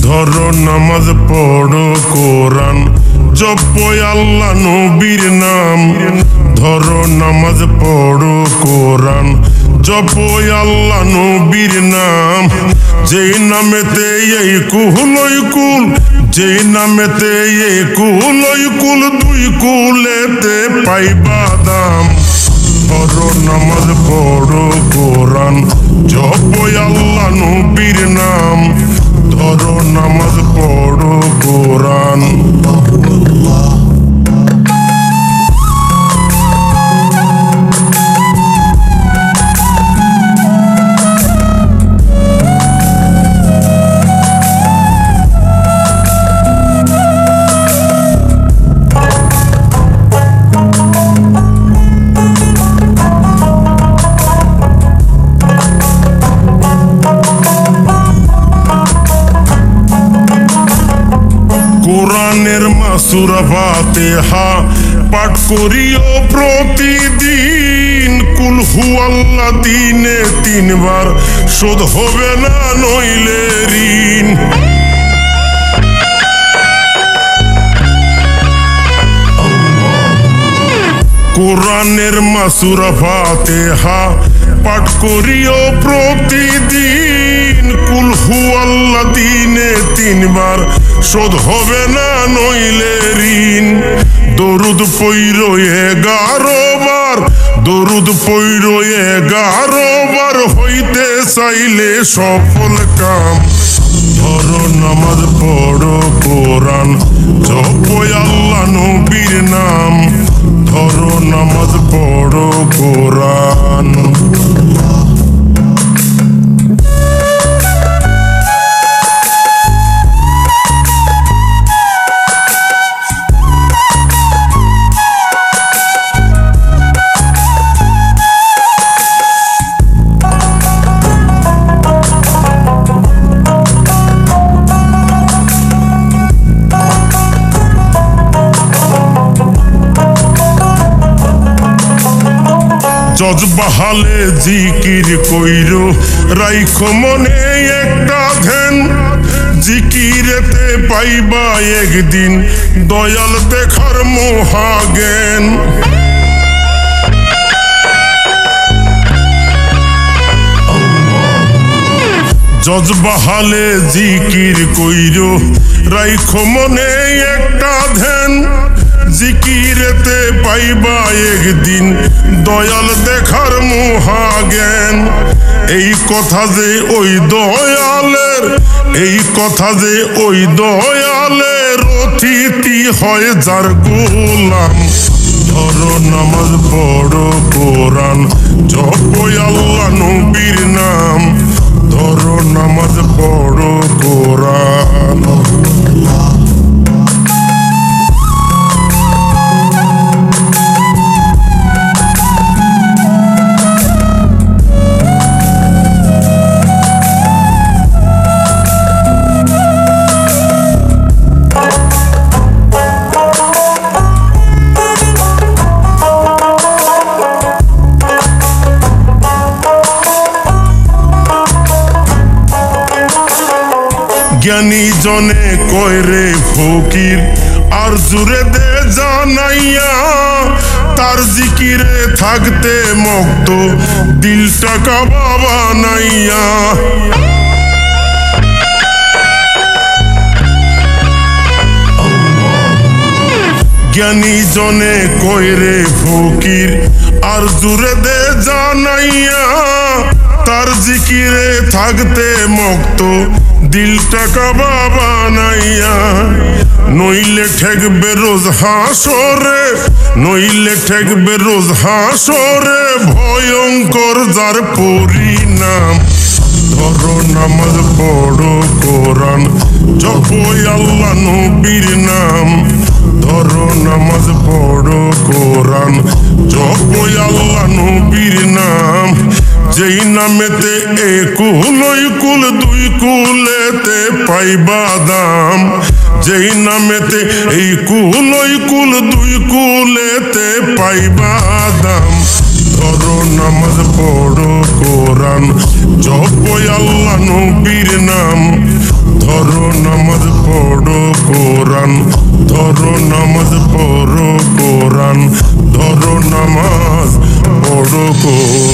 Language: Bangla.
ধরো নামাজ পড়ো কোরআন জপো আল্লাহ নবীর নাম। ধরো নামাজ পড়ো কোরআন জপো আল্লাহ নবীর নাম। যেই নামেতে এই কুলই কুল, যেই নামেতে এই কুলই কুল, দুই কুলেতে পাইবা দাম। ধরো নামাজ পড়ো কোরআন জপো আল্লাহ নবীর নাম। ধরো নামাজ পড়ো কোরআন। কোরআনের সূরা ফাতিহা পাঠ করিও প্রতিদিন। কুল হুয়াল্লাহ দিনে 3 বার, শোধ হবে না নইলে ঋণ। কোরআনের সূরা ফাতিহা পাঠ করিও প্রতিদিন। কুল হুয়াল্লাহ দিনে 3 বার, শোধ হবে না নইলে ঋণ। দরুদ পইরো 11 বার, দরুদ পইরো 11 বার, হইতে চাইলে সফল কাম। ধরো নামাজ পড়ো কোরআন জপো আল্লাহ নবীর নাম। ধরো নামাজ পড়ো কোরআন। জজবাহালে জিকির কইরো রাইখো মনে একটা ধ্যান। জিকিরেতে পাইবা একদিন দয়াল দেখার মহাজ্ঞান। জজবাহালে জিকির কইরো রাইখো মনে একটা ধ্যান। জিকিরেতে পাইবা একদিন দয়াল দেখার মহাজ্ঞান। এই কথা যে ওই দয়ালের, এই কথা যে ওই দয়ালের অতিথি হয় যার গোলাম। ধরো নামাজ পড়ো কোরআন জপো আল্লাহ নবীর নাম। ধরো নামাজ পড়ো কোরআন। জ্ঞানী জনে কয় রে ফকির আর জুড়ে দে জানাইয়া। তার জিকিরে থাকতে মগ্ন দিলটা কাবা বানাইয়া। জ্ঞানী জনে কয় রে ফকির আর জুড়ে দে জানাইয়া। তার জিকিরে থাকতে মগ্ন দিলটা কাবা বানাইয়া। নইলে ঠেকবে রোজ হাসরে, নইলে ঠেকবে রোজ হাসরে, ভয়ঙ্কর যার পরিণাম। ধরো নামাজ পড়ো কোরআন জপো আল্লাহ নবীর নাম। ধরো নামাজ পড়ো কোরআন জপো আল্লাহ নবীর নাম। যেই নামেতে কুলই কুল, দুই কুলেতে পাইবা দাম। যেই নামেতে কুলই কুল, দুই কুলেতে পাইবা দাম। ধরো নামাজ পড়ো কোরআন জপো আল্লাহ নবীর নাম। ধরো নামাজ পড়ো কোরআন, ধরো নামাজ পড়ো কোরআন, ধরো নামাজ পড়ো কোরআন।